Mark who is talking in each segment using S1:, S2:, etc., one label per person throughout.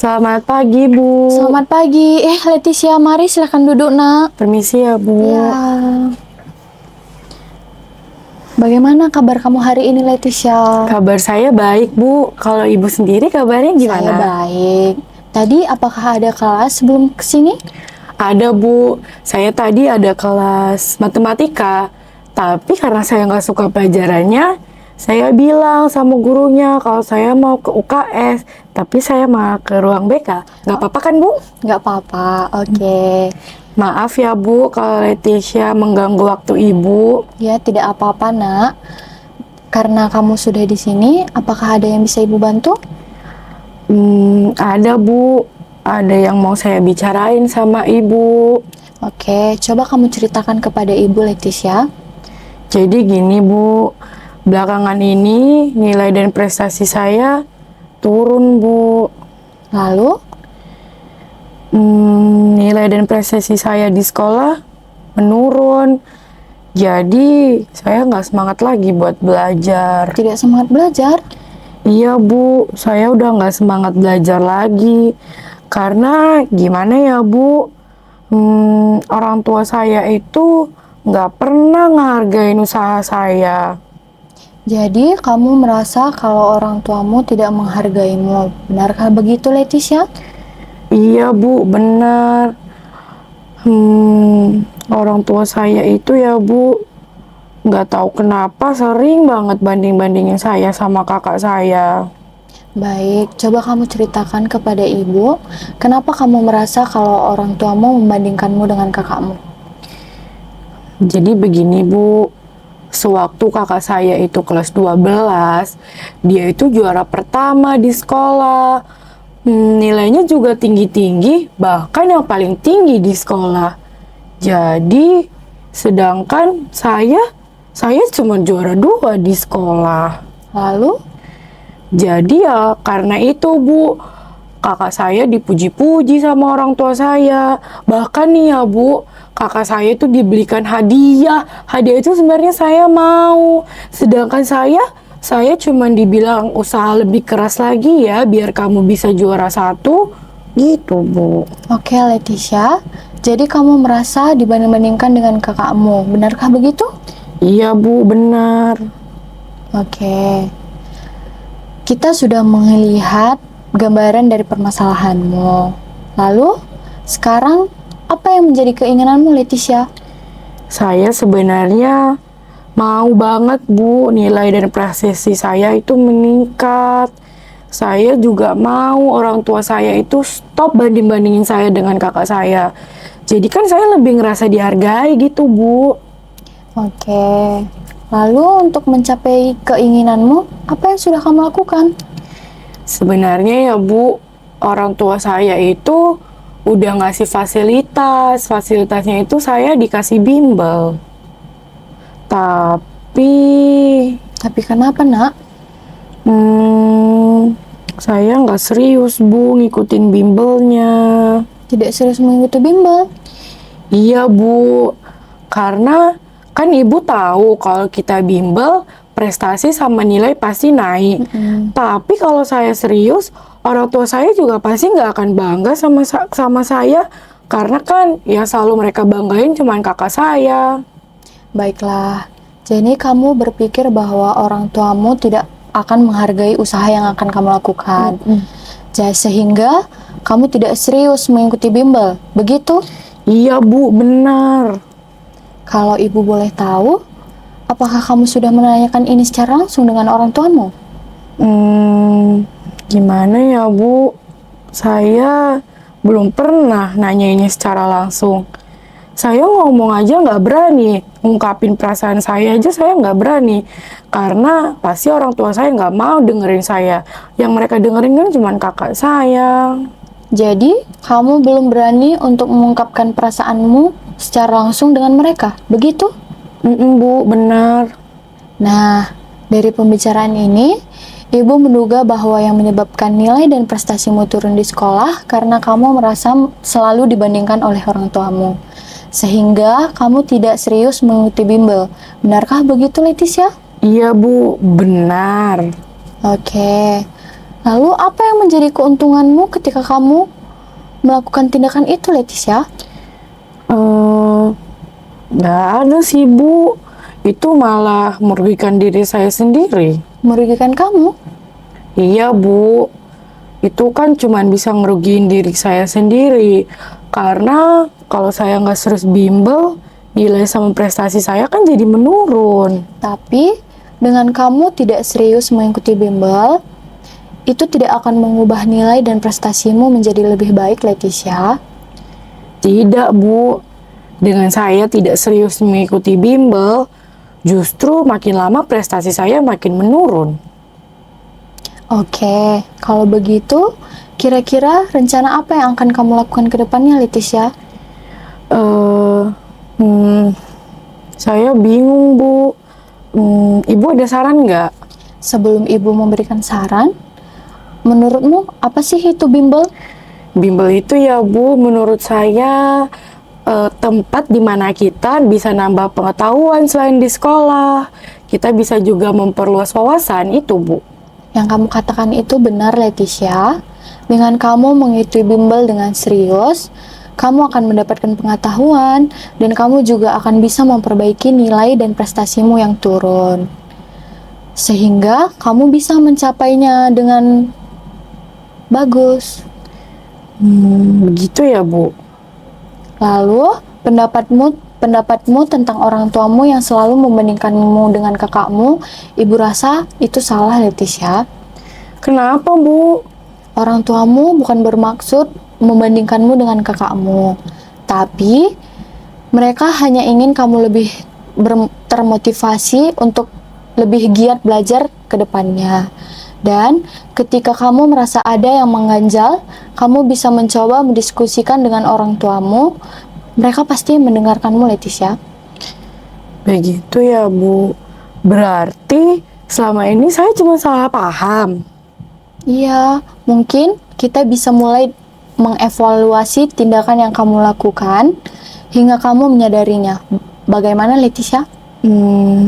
S1: Selamat pagi, Bu.
S2: Selamat pagi. Leticia, mari silahkan duduk, Nak.
S1: Permisi ya, Bu.
S2: Ya. Bagaimana kabar kamu hari ini, Leticia?
S1: Kabar saya baik, Bu. Kalau Ibu sendiri kabarnya gimana?
S2: Saya baik. Tadi apakah ada kelas sebelum kesini?
S1: Ada, Bu. Saya tadi ada kelas matematika. Tapi karena saya nggak suka pelajarannya, saya bilang sama gurunya kalau saya mau ke UKS. Tapi saya mau ke ruang BK. Nggak apa-apa kan, Bu?
S2: Nggak apa-apa, oke.
S1: Maaf ya, Bu, kalau Leticia mengganggu waktu Ibu.
S2: Ya, tidak apa-apa, Nak. Karena kamu sudah di sini, apakah ada yang bisa Ibu bantu?
S1: Ada, Bu. Ada yang mau saya bicarain sama Ibu.
S2: Oke, coba kamu ceritakan kepada Ibu, Leticia.
S1: Jadi gini, Bu. Belakangan ini nilai dan prestasi saya turun, Bu.
S2: Lalu,
S1: Nilai dan prestasi saya di sekolah menurun. Jadi saya nggak semangat lagi buat belajar.
S2: tidak semangat belajar?
S1: Iya, Bu. Saya udah nggak semangat belajar lagi. Karena gimana ya, Bu? Orang tua saya itu nggak pernah ngehargain usaha saya.
S2: Jadi, kamu merasa kalau orang tuamu tidak menghargaimu. Benarkah begitu, Leticia?
S1: Iya, Bu, benar. Orang tua saya itu ya, Bu, nggak tahu kenapa sering banget banding-bandingin saya sama kakak saya.
S2: Baik, coba kamu ceritakan kepada ibu, kenapa kamu merasa kalau orang tuamu membandingkanmu dengan kakakmu?
S1: Jadi begini, Bu, sewaktu kakak saya itu kelas 12, dia itu juara pertama di sekolah. Nilainya juga tinggi-tinggi, bahkan yang paling tinggi di sekolah. Jadi, sedangkan saya cuma juara 2 di sekolah.
S2: Lalu,
S1: Jadi ya karena itu, Bu, kakak saya dipuji-puji sama orang tua saya. Bahkan nih ya, Bu, kakak saya itu dibelikan hadiah. Hadiah itu sebenarnya saya mau. Sedangkan saya cuma dibilang usaha lebih keras lagi ya biar kamu bisa juara 1. Gitu, Bu.
S2: oke Leticia, jadi kamu merasa dibanding-bandingkan dengan kakakmu, benarkah begitu?
S1: Iya, Bu, benar.
S2: Oke, kita sudah melihat gambaran dari permasalahanmu. Lalu, sekarang apa yang menjadi keinginanmu, Leticia?
S1: Saya sebenarnya mau banget, Bu, nilai dan prestasi saya itu meningkat. Saya juga mau orang tua saya itu stop banding-bandingin saya dengan kakak saya. Jadi kan saya lebih ngerasa dihargai gitu, Bu.
S2: Oke, lalu untuk mencapai keinginanmu, apa yang sudah kamu lakukan?
S1: Sebenarnya ya, Bu, orang tua saya itu udah ngasih fasilitas. Fasilitasnya itu saya dikasih bimbel. Tapi
S2: Tapi kenapa, Nak?
S1: saya nggak serius, Bu, ngikutin bimbelnya.
S2: Tidak serius mengikuti bimbel?
S1: Iya, Bu, karena kan Ibu tahu kalau kita bimbel prestasi sama nilai pasti naik. Tapi kalau saya serius, orang tua saya juga pasti nggak akan bangga sama saya. Karena kan ya selalu mereka banggain cuman kakak saya.
S2: Baiklah, jadi kamu berpikir bahwa orang tuamu tidak akan menghargai usaha yang akan kamu lakukan. Jadi sehingga kamu tidak serius mengikuti bimbel, begitu?
S1: Iya, Bu, benar.
S2: Kalau ibu boleh tahu, apakah kamu sudah menanyakan ini secara langsung dengan orang tuamu?
S1: Gimana ya, Bu? Saya belum pernah nanyainnya secara langsung. Saya ngomong aja nggak berani, ngungkapin perasaan saya aja saya nggak berani. Karena pasti orang tua saya nggak mau dengerin saya. Yang mereka dengerin kan cuma kakak saya.
S2: Jadi, kamu belum berani untuk mengungkapkan perasaanmu secara langsung dengan mereka, begitu?
S1: Bu, benar.
S2: Nah, dari pembicaraan ini, ibu menduga bahwa yang menyebabkan nilai dan prestasimu turun di sekolah karena kamu merasa selalu dibandingkan oleh orang tuamu. Sehingga kamu tidak serius mengikuti bimbel. Benarkah begitu, Leticia?
S1: Iya, Bu, benar.
S2: Oke. Lalu apa yang menjadi keuntunganmu ketika kamu melakukan tindakan itu, Leticia?
S1: Nggak ada sih, Bu. Itu malah merugikan diri saya sendiri.
S2: Merugikan kamu?
S1: Iya, Bu. Itu kan cuman bisa ngerugiin diri saya sendiri. Karena kalau saya nggak serius bimbel, nilai sama prestasi saya kan jadi menurun.
S2: Tapi dengan kamu tidak serius mengikuti bimbel, itu tidak akan mengubah nilai dan prestasimu menjadi lebih baik, Leticia.
S1: Tidak, Bu. Dengan saya tidak serius mengikuti bimbel, justru makin lama prestasi saya makin menurun.
S2: Oke, kalau begitu, kira-kira rencana apa yang akan kamu lakukan ke depannya, Leticia?
S1: Saya bingung, Bu. Ibu ada saran nggak?
S2: Sebelum ibu memberikan saran, menurutmu apa sih itu bimbel?
S1: Bimbel itu ya, Bu, menurut saya tempat di mana kita bisa nambah pengetahuan selain di sekolah. Kita bisa juga memperluas wawasan itu, Bu.
S2: Yang kamu katakan itu benar, Leticia. Dengan kamu mengikuti bimbel dengan serius, kamu akan mendapatkan pengetahuan dan kamu juga akan bisa memperbaiki nilai dan prestasimu yang turun. Sehingga kamu bisa mencapainya dengan bagus.
S1: Begitu ya, Bu.
S2: Lalu, pendapatmu tentang orang tuamu yang selalu membandingkanmu dengan kakakmu, ibu rasa itu salah, Leticia.
S1: Kenapa, Bu?
S2: Orang tuamu bukan bermaksud membandingkanmu dengan kakakmu, tapi mereka hanya ingin kamu lebih termotivasi untuk lebih giat belajar ke depannya. Dan ketika kamu merasa ada yang mengganjal, kamu bisa mencoba mendiskusikan dengan orang tuamu. Mereka pasti mendengarkanmu, Leticia.
S1: Begitu ya, Bu. Berarti selama ini saya cuma salah paham.
S2: Iya, mungkin kita bisa mulai mengevaluasi tindakan yang kamu lakukan hingga kamu menyadarinya. Bagaimana, Leticia?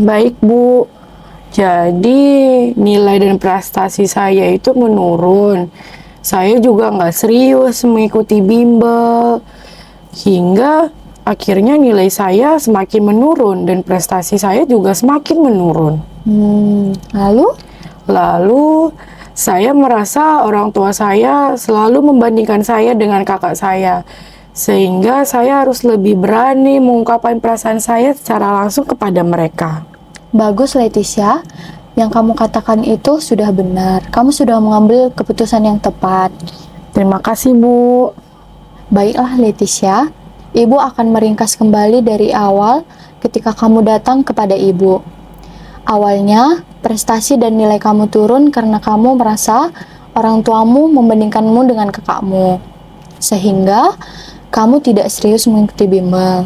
S1: Baik, Bu. Jadi nilai dan prestasi saya itu menurun. Saya juga nggak serius mengikuti bimbel. Hingga akhirnya nilai saya semakin menurun dan prestasi saya juga semakin menurun.
S2: Lalu?
S1: Lalu saya merasa orang tua saya selalu membandingkan saya dengan kakak saya. Sehingga saya harus lebih berani mengungkapkan perasaan saya secara langsung kepada mereka.
S2: Bagus, Leticia. Yang kamu katakan itu sudah benar. Kamu sudah mengambil keputusan yang tepat.
S1: Terima kasih, Bu.
S2: Baiklah, Leticia. Ibu akan meringkas kembali dari awal ketika kamu datang kepada ibu. Awalnya, prestasi dan nilai kamu turun karena kamu merasa orang tuamu membandingkanmu dengan kakakmu. Sehingga, kamu tidak serius mengikuti bimbel.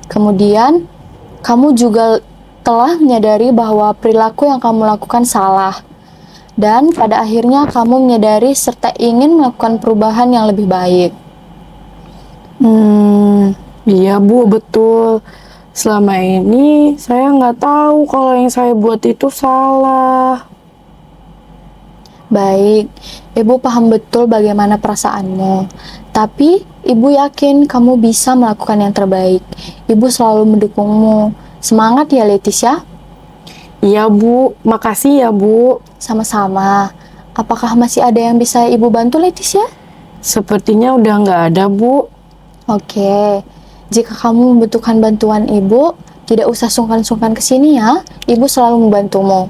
S2: Kemudian, kamu juga telah menyadari bahwa perilaku yang kamu lakukan salah. Dan pada akhirnya kamu menyadari serta ingin melakukan perubahan yang lebih baik.
S1: Iya, Bu, betul. Selama ini saya nggak tahu kalau yang saya buat itu salah.
S2: Baik, ibu paham betul bagaimana perasaanmu. Tapi, ibu yakin kamu bisa melakukan yang terbaik. Ibu selalu mendukungmu. Semangat ya, Leticia.
S1: Iya, Bu. Makasih ya, Bu.
S2: Sama-sama. Apakah masih ada yang bisa ibu bantu, Leticia?
S1: Sepertinya udah nggak ada, Bu.
S2: Oke. Jika kamu membutuhkan bantuan ibu, tidak usah sungkan-sungkan ke sini ya. Ibu selalu membantumu.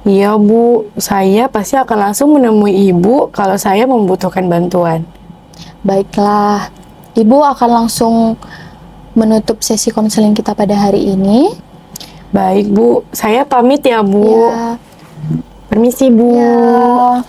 S1: Iya, Bu. Saya pasti akan langsung menemui Ibu kalau saya membutuhkan bantuan.
S2: Baiklah. Ibu akan langsung menutup sesi konseling kita pada hari ini.
S1: Baik, Bu. Saya pamit ya, Bu.
S2: Ya.
S1: Permisi, Bu.
S2: Ya.